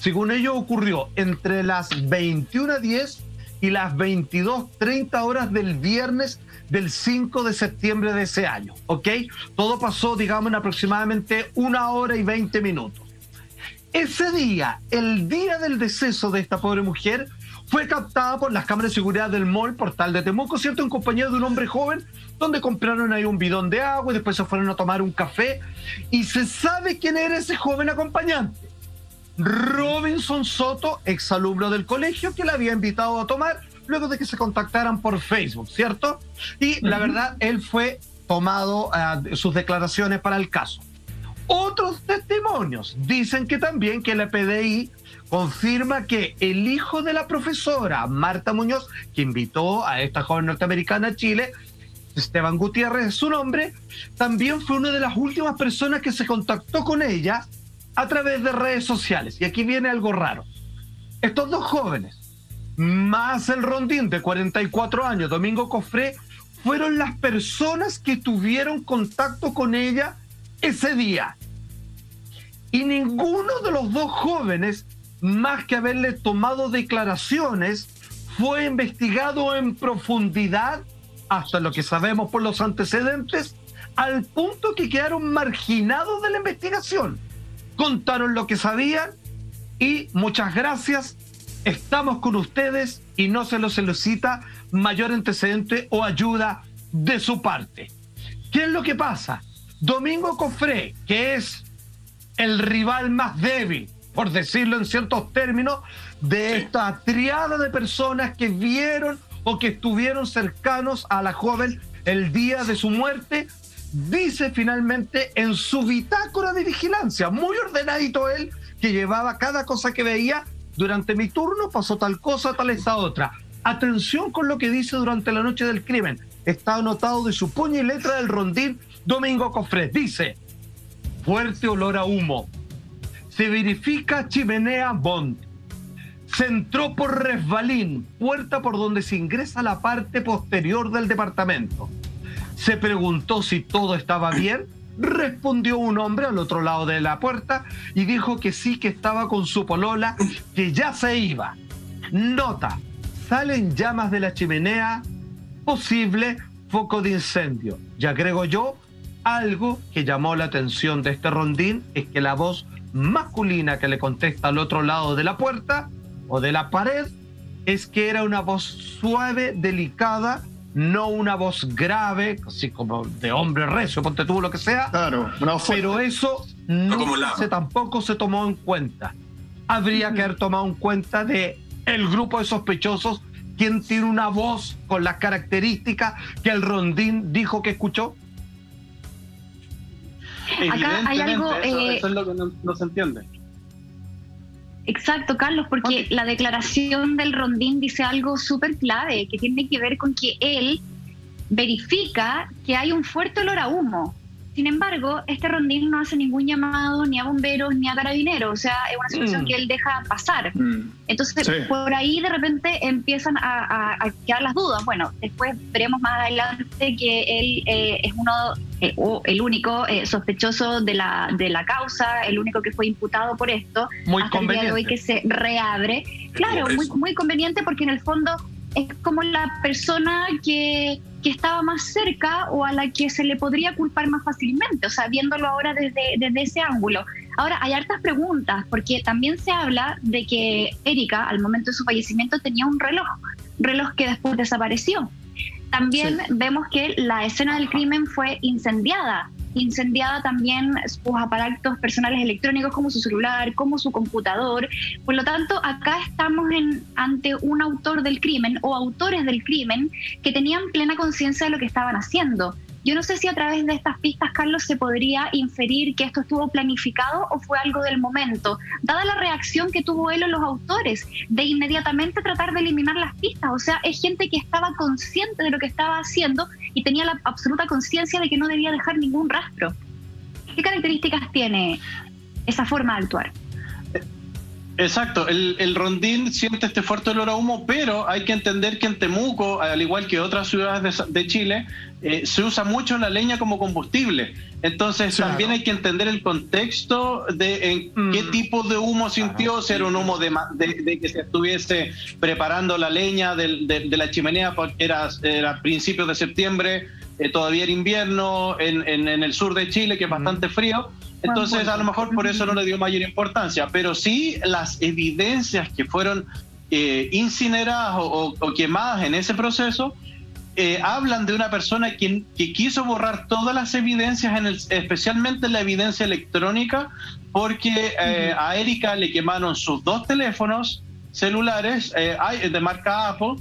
según ellos ocurrió entre las 21:10 y las 22:30 horas del viernes del 5 de septiembre de ese año, ¿ok? Todo pasó, digamos, en aproximadamente 1 hora y 20 minutos. Ese día, el día del deceso de esta pobre mujer, fue captada por las cámaras de seguridad del mall Portal de Temuco, ¿cierto? En compañía de un hombre joven, donde compraron ahí un bidón de agua y después se fueron a tomar un café. Y se sabe quién era ese joven acompañante. Robinson Soto, exalumno del colegio, que la había invitado a tomar luego de que se contactaran por Facebook, ¿cierto? Y la verdad, él fue tomado sus declaraciones para el caso. Otros testimonios dicen que también que la PDI confirma que el hijo de la profesora Marta Muñoz, que invitó a esta joven norteamericana a Chile, Esteban Gutiérrez es su nombre, también fue una de las últimas personas que se contactó con ella a través de redes sociales. Y aquí viene algo raro. Estos dos jóvenes, más el rondín de 44 años, Domingo Cofré, fueron las personas que tuvieron contacto con ella ese día. Y ninguno de los dos jóvenes, más que haberle tomado declaraciones, fue investigado en profundidad, hasta lo que sabemos por los antecedentes, al punto que quedaron marginados de la investigación. Contaron lo que sabían y muchas gracias, estamos con ustedes y no se los solicita mayor antecedente o ayuda de su parte. ¿Qué es lo que pasa? Domingo Cofré, que es el rival más débil, por decirlo en ciertos términos, de esta triada de personas que vieron o que estuvieron cercanos a la joven el día de su muerte, dice finalmente en su bitácora de vigilancia, muy ordenadito él, que llevaba cada cosa que veía: durante mi turno pasó tal cosa, tal esta otra. Atención con lo que dice durante la noche del crimen. Está anotado de su puño y letra del rondín Domingo Cofré. Dice: fuerte olor a humo. Se verifica chimenea Bond. Se entró por resbalín, puerta por donde se ingresa a la parte posterior del departamento. Se preguntó si todo estaba bien. Respondió un hombre al otro lado de la puerta y dijo que sí, que estaba con su polola, que ya se iba. Nota: salen llamas de la chimenea, posible foco de incendio. Y agrego yo, algo que llamó la atención de este rondín es que la voz masculina que le contesta al otro lado de la puerta o de la pared es que era una voz suave, delicada, no una voz grave, así como de hombre recio, ponte tú, lo que sea. Claro, pero eso tampoco se tomó en cuenta. Habría que haber tomado en cuenta de el grupo de sospechosos quién tiene una voz con las características que el rondín dijo que escuchó. Acá hay algo... Eso es lo que no se entiende. Exacto, Carlos, porque la declaración del rondín dice algo súper clave, que tiene que ver con que él verifica que hay un fuerte olor a humo. Sin embargo, este rondín no hace ningún llamado ni a bomberos ni a carabineros, o sea, es una situación que él deja pasar. Entonces, por ahí de repente empiezan a quedar las dudas. Bueno, después veremos más adelante que él es el único sospechoso de la causa, el único que fue imputado por esto. Muy hasta el día de hoy que se reabre. Claro, muy conveniente, porque en el fondo es como la persona que estaba más cerca o a la que se le podría culpar más fácilmente, o sea, viéndolo ahora desde ese ángulo. Ahora, hay hartas preguntas, porque también se habla de que Erika, al momento de su fallecimiento, tenía un reloj que después desapareció. También vemos que la escena del crimen fue incendiada también sus aparatos personales electrónicos, como su celular, como su computador. Por lo tanto, acá estamos ante un autor del crimen o autores del crimen que tenían plena conciencia de lo que estaban haciendo. Yo no sé si a través de estas pistas, Carlos, se podría inferir que esto estuvo planificado o fue algo del momento, dada la reacción que tuvo él o los autores de inmediatamente tratar de eliminar las pistas. O sea, es gente que estaba consciente de lo que estaba haciendo y tenía la absoluta conciencia de que no debía dejar ningún rastro. ¿Qué características tiene esa forma de actuar? Exacto, el rondín siente este fuerte olor a humo, pero hay que entender que en Temuco, al igual que otras ciudades de Chile, se usa mucho la leña como combustible. Entonces también hay que entender el contexto de qué tipo de humo sintió, si era un humo de que se estuviese preparando la leña de la chimenea, porque era principios de septiembre, todavía era invierno en el sur de Chile, que es bastante frío. Entonces, a lo mejor por eso no le dio mayor importancia, pero sí las evidencias que fueron incineradas o quemadas en ese proceso hablan de una persona que quiso borrar todas las evidencias, especialmente la evidencia electrónica, porque a Erika le quemaron sus 2 teléfonos celulares de marca Apple,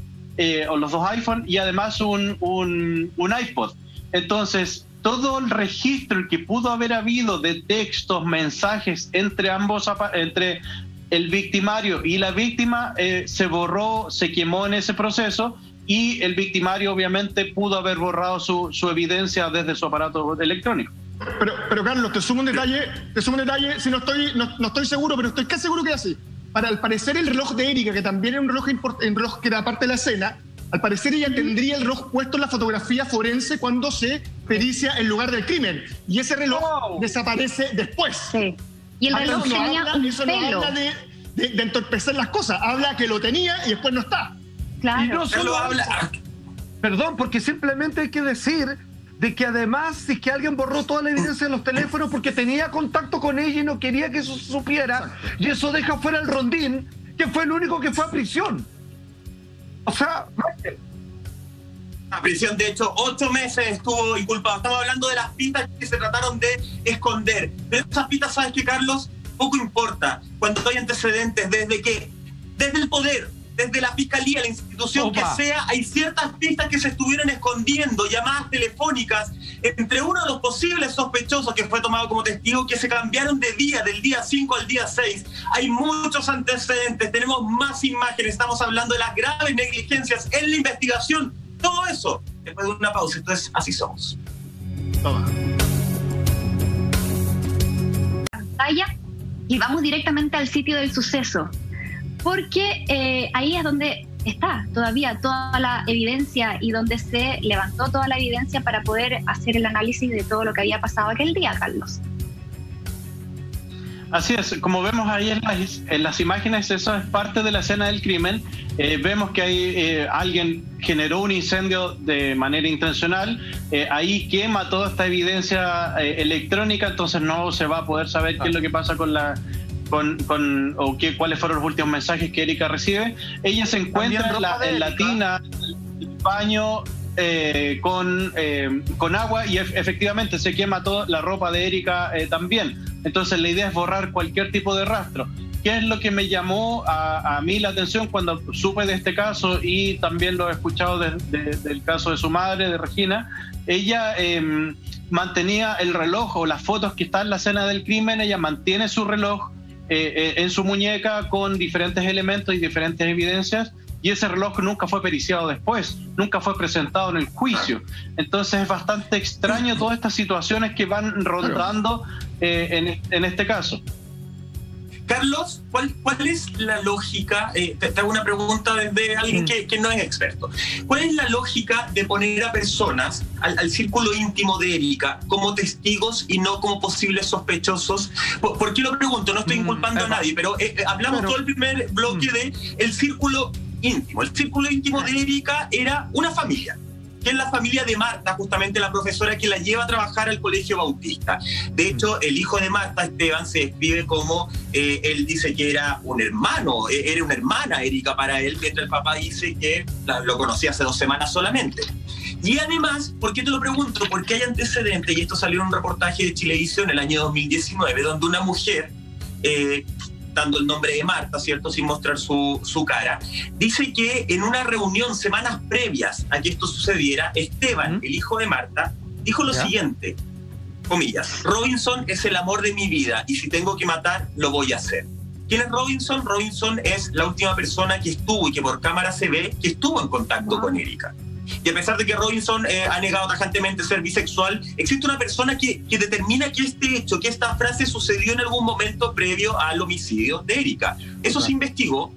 o los 2 iPhone, y además un iPod. Entonces, todo el registro que pudo haber habido de textos, mensajes entre el victimario y la víctima se borró, se quemó en ese proceso, y el victimario obviamente pudo haber borrado su evidencia desde su aparato electrónico. Pero Carlos, te sumo un detalle, si no estoy seguro, pero estoy casi seguro que es así. Al parecer el reloj de Erika, que también era un reloj que era parte de la escena, al parecer ella tendría el reloj puesto en la fotografía forense cuando se pericia el lugar del crimen. Y ese reloj desaparece después. Sí. Y el reloj tenía un pelo. No habla de entorpecer las cosas. Habla que lo tenía y después no está. Claro. Y no solo habla... Perdón, porque simplemente hay que decir de que además, si es que alguien borró toda la evidencia de los teléfonos porque tenía contacto con ella y no quería que eso se supiera, y eso deja fuera el rondín, que fue el único que fue a prisión. O sea, a prisión, de hecho, 8 meses estuvo inculpado. Estamos hablando de las pistas que se trataron de esconder. Pero esas pistas, ¿sabes qué, Carlos? Poco importa. Cuando hay antecedentes, desde el poder, desde la fiscalía, la institución que sea, hay ciertas pistas que se estuvieron escondiendo, llamadas telefónicas, entre uno de los posibles sospechosos que fue tomado como testigo, que se cambiaron de día, del día 5 al día 6. Hay muchos antecedentes, tenemos más imágenes, estamos hablando de las graves negligencias en la investigación. Todo eso, después de una pausa. Entonces, así somos. Pantalla y vamos directamente al sitio del suceso, porque ahí es donde está todavía toda la evidencia y donde se levantó toda la evidencia para poder hacer el análisis de todo lo que había pasado aquel día, Carlos. Así es, como vemos ahí en las imágenes, eso es parte de la escena del crimen. Vemos que hay alguien generó un incendio de manera intencional, ahí quema toda esta evidencia electrónica, entonces no se va a poder saber qué es lo que pasa cuáles fueron los últimos mensajes que Erika recibe. Ella se encuentra en la tina, el baño con agua, y efectivamente se quema toda la ropa de Erika también. Entonces la idea es borrar cualquier tipo de rastro. ¿Qué es lo que me llamó a mí la atención cuando supe de este caso, y también lo he escuchado del caso de su madre, de Regina? Ella mantenía el reloj, o las fotos que están en la escena del crimen, ella mantiene su reloj en su muñeca con diferentes elementos y diferentes evidencias, y ese reloj nunca fue periciado después, nunca fue presentado en el juicio. Entonces es bastante extraño todas estas situaciones que van rondando en este caso. Carlos, ¿cuál es la lógica? Te hago una pregunta desde alguien que no es experto. ¿Cuál es la lógica de poner a personas al círculo íntimo de Erika como testigos y no como posibles sospechosos? ¿Por qué lo pregunto? No estoy inculpando a nadie, pero hablamos todo el primer bloque de el círculo íntimo. El círculo íntimo de Erika era una familia, que es la familia de Marta, justamente la profesora que la lleva a trabajar al Colegio Bautista. De hecho, el hijo de Marta, Esteban, se describe como, él dice que era un hermano, era una hermana Erika para él, mientras el papá dice que lo conocía hace 2 semanas solamente. Y además, ¿por qué te lo pregunto? Porque hay antecedentes, y esto salió en un reportaje de Chilevisión en el año 2019, donde una mujer, dando el nombre de Marta, ¿cierto?, sin mostrar su cara, dice que en una reunión semanas previas a que esto sucediera, Esteban, el hijo de Marta, dijo lo siguiente, comillas: Robinson es el amor de mi vida y si tengo que matar, lo voy a hacer. ¿Quién es Robinson? Robinson es la última persona que estuvo, y que por cámara se ve que estuvo en contacto con Erika. y a pesar de que Robinson ha negado tajantemente ser bisexual, existe una persona que determina que este hecho, que esta frase sucedió en algún momento previo al homicidio de Erika. ¿Eso se investigó?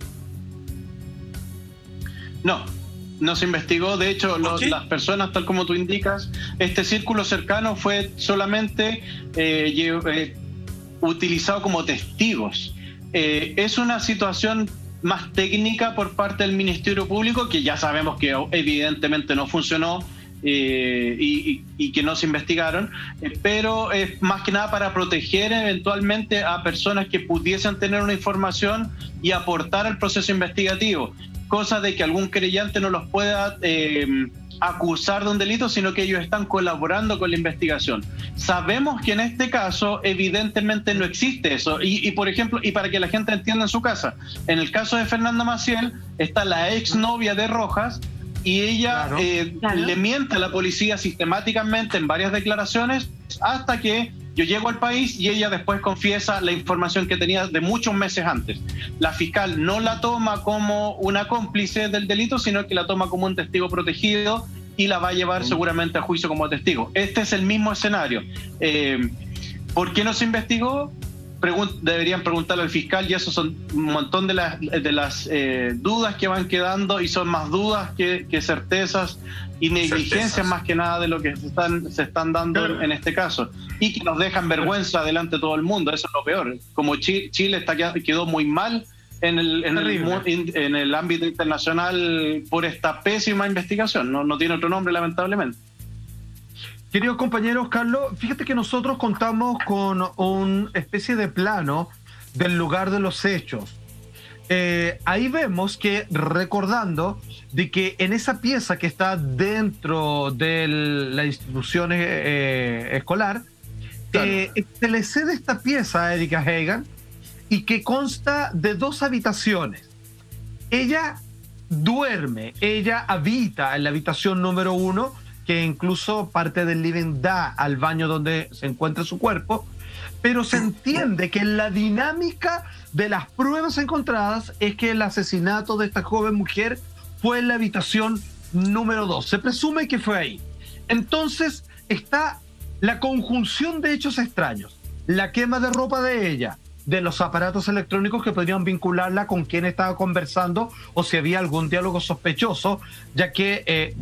No se investigó. De hecho, las personas, tal como tú indicas, este círculo cercano fue solamente utilizado como testigos. Es una situación más técnica por parte del Ministerio Público, que ya sabemos que evidentemente no funcionó y que no se investigaron, pero es más que nada para proteger eventualmente a personas que pudiesen tener una información y aportar al proceso investigativo, cosa de que algún querellante no los pueda acusar de un delito, sino que ellos están colaborando con la investigación. Sabemos que en este caso evidentemente no existe eso, y por ejemplo, y para que la gente entienda en su casa, en el caso de Fernanda Maciel está la exnovia de Rojas, y ella le miente a la policía sistemáticamente en varias declaraciones hasta que yo llego al país y ella después confiesa la información que tenía de muchos meses antes. La fiscal no la toma como una cómplice del delito, sino que la toma como un testigo protegido y la va a llevar seguramente a juicio como testigo. Este es el mismo escenario. ¿Por qué no se investigó? Deberían preguntarle al fiscal, y eso son un montón de las dudas que van quedando, y son más dudas que certezas y negligencias más que nada de lo que se están dando en este caso, y que nos dejan vergüenza delante de todo el mundo. Eso es lo peor. Como Chile quedó muy mal en el ámbito internacional por esta pésima investigación, no tiene otro nombre, lamentablemente. Queridos compañeros, Carlos, fíjate que nosotros contamos con una especie de plano del lugar de los hechos. Ahí vemos que, recordando de que en esa pieza que está dentro de la institución escolar, se le cede esta pieza a Erika Hagan, y que consta de 2 habitaciones. Ella duerme, ella habita en la habitación número 1, que incluso parte del living da al baño donde se encuentra su cuerpo, pero se entiende que la dinámica de las pruebas encontradas es que el asesinato de esta joven mujer fue en la habitación número 2. Se presume que fue ahí. Entonces está la conjunción de hechos extraños, la quema de ropa de ella, de los aparatos electrónicos que podrían vincularla con quién estaba conversando o si había algún diálogo sospechoso, ya que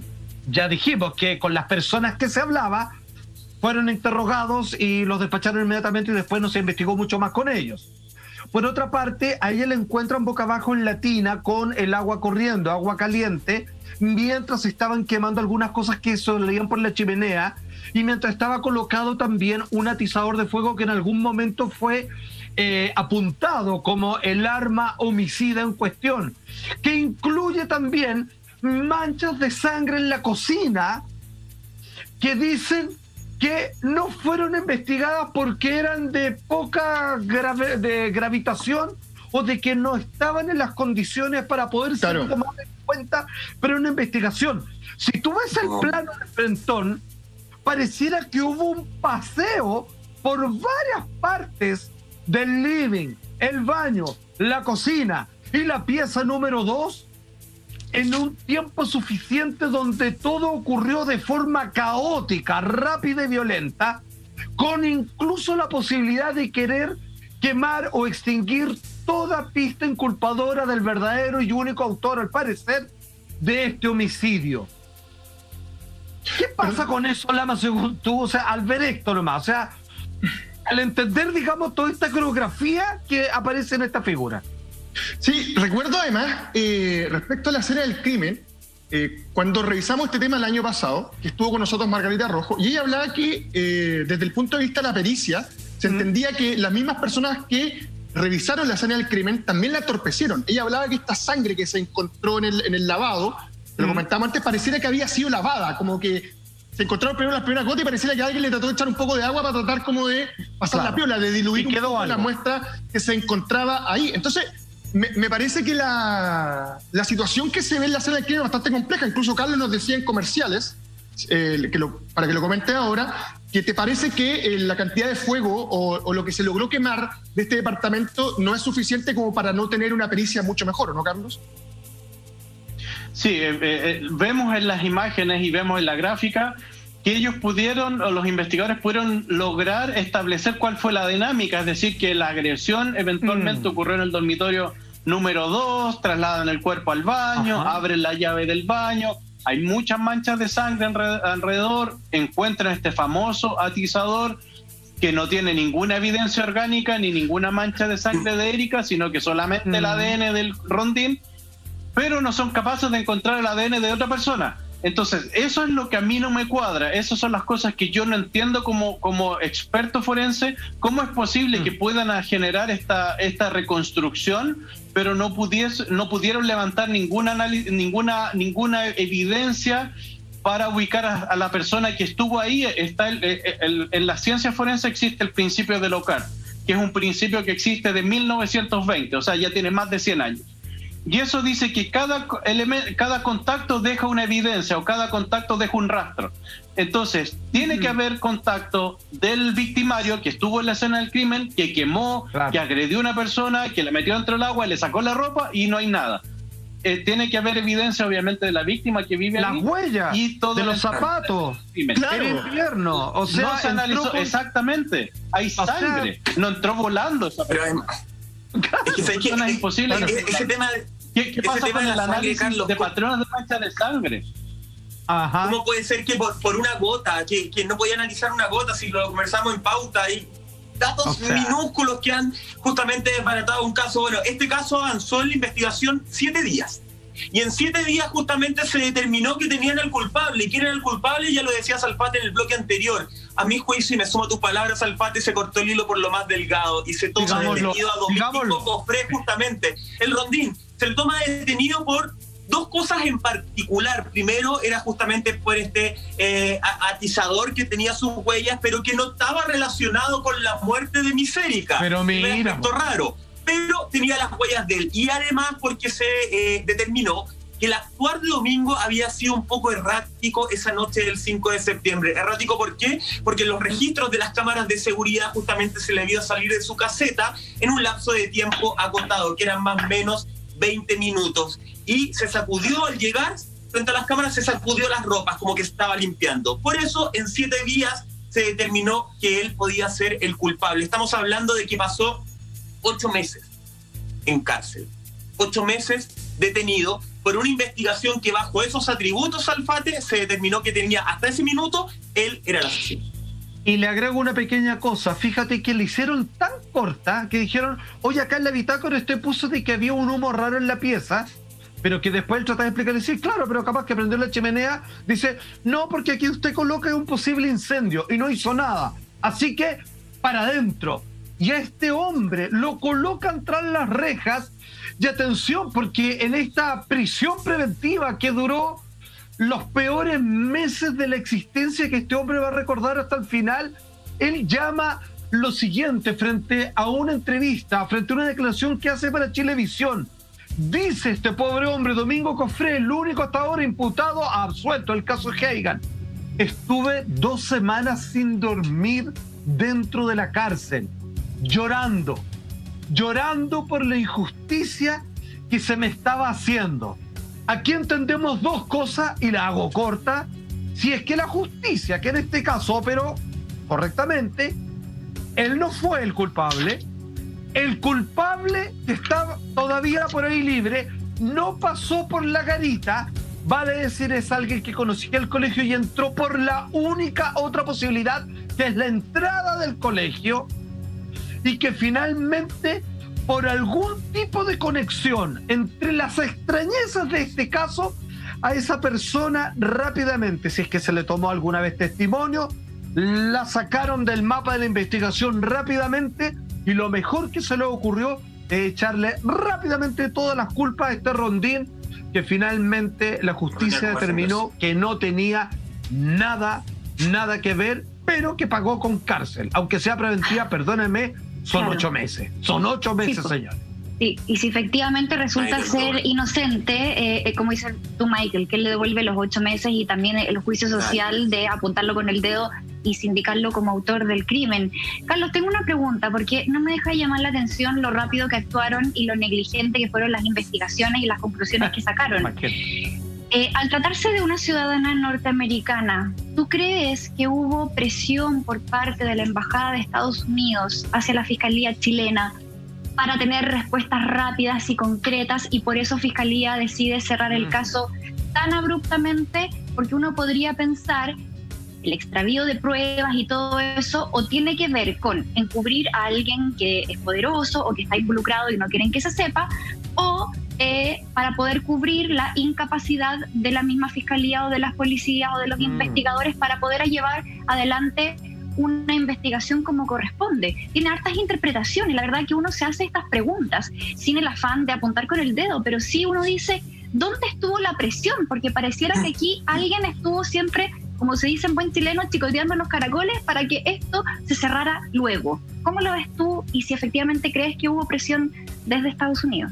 ya dijimos que con las personas que se hablaba fueron interrogados y los despacharon inmediatamente, y después no se investigó mucho más con ellos. Por otra parte, a ella le encuentran boca abajo en la tina con el agua corriendo, agua caliente, mientras estaban quemando algunas cosas que salían por la chimenea, y mientras estaba colocado también un atizador de fuego que en algún momento fue apuntado como el arma homicida en cuestión, que incluye también manchas de sangre en la cocina que dicen que no fueron investigadas porque eran de poca gravitación o de que no estaban en las condiciones para poder ser tomadas en cuenta, pero una investigación. Si tú ves el plano de Frentón, pareciera que hubo un paseo por varias partes del living, el baño, la cocina y la pieza número 2 en un tiempo suficiente, donde todo ocurrió de forma caótica, rápida y violenta, con incluso la posibilidad de querer quemar o extinguir toda pista inculpadora del verdadero y único autor, al parecer, de este homicidio. ¿Qué pasa con eso, Lama, según tú? O sea, al ver esto nomás, o sea, al entender, digamos, toda esta coreografía que aparece en esta figura. Sí, recuerdo además, respecto a la escena del crimen, cuando revisamos este tema el año pasado, que estuvo con nosotros Margarita Rojo, y ella hablaba que desde el punto de vista de la pericia, se entendía que las mismas personas que revisaron la escena del crimen también la entorpecieron. Ella hablaba que esta sangre que se encontró en el lavado, lo comentábamos antes, pareciera que había sido lavada, como que se encontraron primero las primeras gotas y pareciera que alguien le trató de echar un poco de agua para tratar como de pasar la piola, de diluir un poco la muestra que se encontraba ahí. Entonces, me parece que la situación que se ve en la escena del crimen es bastante compleja. Incluso Carlos nos decía en comerciales, para que lo comente ahora, que te parece que la cantidad de fuego o lo que se logró quemar de este departamento no es suficiente como para no tener una pericia mucho mejor, ¿no, Carlos? Sí, vemos en las imágenes y vemos en la gráfica que ellos pudieron, o los investigadores pudieron lograr establecer cuál fue la dinámica, es decir, que la agresión eventualmente ocurrió en el dormitorio número 2, trasladan el cuerpo al baño, abren la llave del baño, hay muchas manchas de sangre alrededor, encuentran este famoso atizador que no tiene ninguna evidencia orgánica ni ninguna mancha de sangre de Erika, sino que solamente el ADN del rondín, pero no son capaces de encontrar el ADN de otra persona. Entonces, eso es lo que a mí no me cuadra. Esas son las cosas que yo no entiendo como experto forense. ¿Cómo es posible que puedan generar esta reconstrucción, pero no pudieron levantar ninguna evidencia para ubicar a la persona que estuvo ahí? En la ciencia forense existe el principio de Locard, que es un principio que existe de 1920, o sea, ya tiene más de 100 años. Y eso dice que cada contacto deja una evidencia, o cada contacto deja un rastro. Entonces, tiene que haber contacto del victimario que estuvo en la escena del crimen, que quemó, que agredió a una persona, que la metió dentro del agua, le sacó la ropa y no hay nada. Tiene que haber evidencia, obviamente, de la víctima que vive ahí. Las huellas y todo de los zapatos. Claro. El invierno. O sea, no se analizó exactamente. Hay sangre. No entró volando esa persona. Es imposible. Ese tema... ¿Qué pasa con el análisis, Carlos, de patrones de mancha de sangre? ¿Cómo puede ser que por una gota, que no podía analizar una gota si lo conversamos en pauta? Hay datos minúsculos que han justamente desbaratado un caso. Bueno, este caso avanzó en la investigación 7 días. Y en 7 días justamente se determinó que tenían al culpable. ¿Y quién era el culpable? Ya lo decía Salfate en el bloque anterior. A mi juicio, y me sumo a tus palabras, Salfate, se cortó el hilo por lo más delgado y se toma detenido a Domingo Cofré, justamente. El rondín se le toma detenido por 2 cosas en particular. Primero era justamente por este atizador que tenía sus huellas, pero que no estaba relacionado con la muerte de Miss Erika. Pero mira, un aspecto raro. Pero tenía las huellas de él. Y además porque se determinó que el actuar de Domingo había sido un poco errático esa noche del 5 de septiembre. ¿Errático por qué? Porque los registros de las cámaras de seguridad justamente se le vio salir de su caseta en un lapso de tiempo acotado, que eran más o menos 20 minutos. Y se sacudió al llegar, frente a las cámaras, se sacudió las ropas, como que estaba limpiando. Por eso, en 7 días se determinó que él podía ser el culpable. Estamos hablando de que pasó 8 meses en cárcel, 8 meses detenido por una investigación que bajo esos atributos, Salfate, se determinó que tenía hasta ese minuto, él era el asesino. Y le agrego una pequeña cosa, fíjate que le hicieron tan corta que dijeron, oye, acá en la bitácora usted puso de que había un humo raro en la pieza, pero que después él trata de explicar y decir, claro, pero capaz que prendió la chimenea, dice, no, porque aquí usted coloca un posible incendio y no hizo nada, así que para adentro. Y a este hombre lo colocan tras las rejas, y atención, porque en esta prisión preventiva que duró los peores meses de la existencia que este hombre va a recordar hasta el final, él llama lo siguiente frente a una entrevista, frente a una declaración que hace para Chilevisión. Dice este pobre hombre, Domingo Cofré, el único hasta ahora imputado, absuelto el caso Heigan. Estuve 2 semanas sin dormir dentro de la cárcel, llorando por la injusticia que se me estaba haciendo. Aquí entendemos 2 cosas y la hago corta. Si es que la justicia, que en este caso operó correctamente, él no fue el culpable que está todavía por ahí libre, no pasó por la garita, vale decir, es alguien que conocía el colegio y entró por la única otra posibilidad, que es la entrada del colegio, y que finalmente, por algún tipo de conexión entre las extrañezas de este caso, a esa persona rápidamente, si es que se le tomó alguna vez testimonio, la sacaron del mapa de la investigación rápidamente, y lo mejor que se le ocurrió es echarle rápidamente todas las culpas a este rondín, que finalmente la justicia determinó que no tenía nada que ver, pero que pagó con cárcel, aunque sea preventiva, perdónenme, son 8 meses. Son 8 meses, sí, señor. Sí, y si efectivamente resulta ser inocente, como dices tú, Michael, que él le devuelve los 8 meses y también el juicio social de apuntarlo con el dedo y sindicarlo como autor del crimen. Carlos, tengo una pregunta, porque no me deja llamar la atención lo rápido que actuaron y lo negligente que fueron las investigaciones y las conclusiones que sacaron. Al tratarse de una ciudadana norteamericana, ¿tú crees que hubo presión por parte de la Embajada de Estados Unidos hacia la Fiscalía chilena para tener respuestas rápidas y concretas, y por eso Fiscalía decide cerrar el caso tan abruptamente? Porque uno podría pensar el extravío de pruebas y todo eso o tiene que ver con encubrir a alguien que es poderoso o que está involucrado y no quieren que se sepa, o para poder cubrir la incapacidad de la misma Fiscalía o de las policías o de los investigadores para poder llevar adelante una investigación como corresponde. Tiene hartas interpretaciones. La verdad que uno se hace estas preguntas sin el afán de apuntar con el dedo, pero sí uno dice, ¿dónde estuvo la presión? Porque pareciera que aquí alguien estuvo siempre, como se dice en buen chileno, chicoteando los caracoles para que esto se cerrara luego. ¿Cómo lo ves tú y si efectivamente crees que hubo presión desde Estados Unidos?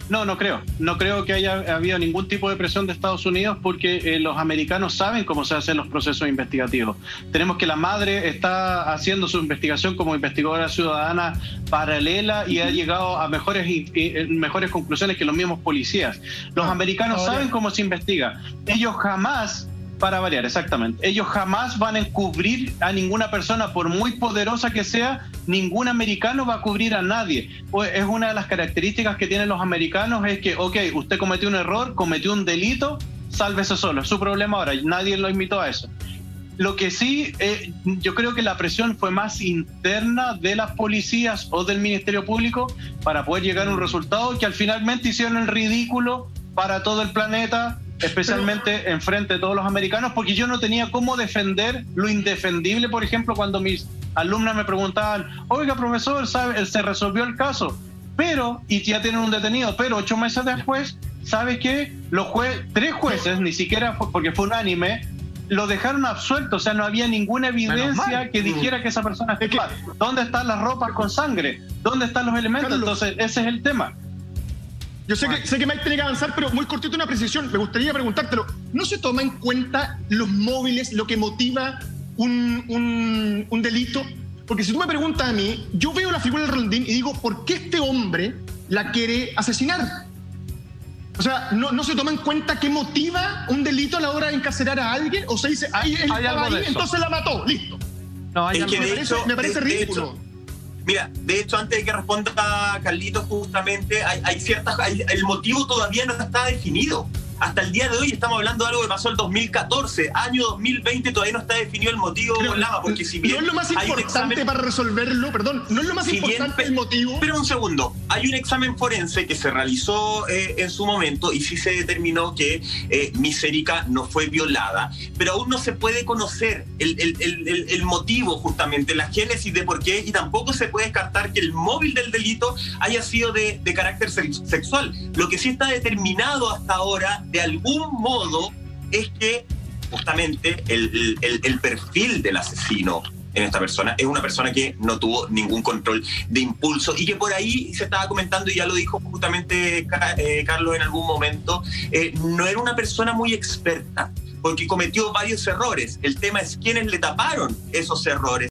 No creo. No creo que haya habido ningún tipo de presión de Estados Unidos porque los americanos saben cómo se hacen los procesos investigativos. Tenemos que la madre está haciendo su investigación como investigadora ciudadana paralela y ha llegado a mejores conclusiones que los mismos policías. Los americanos saben cómo se investiga. Ellos jamás, para variar, exactamente, ellos jamás van a encubrir a ninguna persona, por muy poderosa que sea. Ningún americano va a cubrir a nadie. Es una de las características que tienen los americanos, es que, ok, usted cometió un error, cometió un delito, sálvese solo, es su problema ahora, nadie lo invitó a eso. Lo que sí, yo creo que la presión fue más interna de las policías o del Ministerio Público para poder llegar a un resultado que al finalmente hicieron el ridículo para todo el planeta, especialmente enfrente de todos los americanos, porque yo no tenía cómo defender lo indefendible. Por ejemplo, cuando mis alumnas me preguntaban, oiga, profesor, ¿sabe? Se resolvió el caso, pero, y ya tienen un detenido, pero 8 meses después, ¿sabe qué? Tres jueces, ni siquiera porque fue unánime, lo dejaron absuelto. O sea, no había ninguna evidencia que dijera que esa persona es culpable. ¿Dónde están las ropas con sangre? ¿Dónde están los elementos? Entonces, ese es el tema. Yo sé que Mike tiene que avanzar, pero muy cortito una precisión. Me gustaría preguntártelo. ¿No se toma en cuenta los móviles, lo que motiva un delito? Porque si tú me preguntas a mí, yo veo la figura del Rondín y digo, ¿por qué este hombre la quiere asesinar? O sea, ¿no se toma en cuenta qué motiva un delito a la hora de encarcelar a alguien? ¿O se dice, ahí él estaba ahí, entonces la mató, listo? No, me parece ridículo. Mira, de hecho, antes de que responda Carlitos, justamente, el motivo todavía no está definido. Hasta el día de hoy estamos hablando de algo que pasó el 2014, año 2020, todavía no está definido el motivo, Lama, porque si bien... No es lo más importante para resolverlo, perdón, no es lo más importante el motivo... Pero un segundo, hay un examen forense que se realizó en su momento y sí se determinó que Miserica no fue violada, pero aún no se puede conocer el motivo, justamente, la génesis de por qué, y tampoco se puede descartar que el móvil del delito haya sido de carácter sexual. Lo que sí está determinado hasta ahora, de algún modo, es que justamente el perfil del asesino en esta persona es una persona que no tuvo ningún control de impulso y que por ahí se estaba comentando, y ya lo dijo justamente Carlos en algún momento, no era una persona muy experta porque cometió varios errores. El tema es quiénes le taparon esos errores.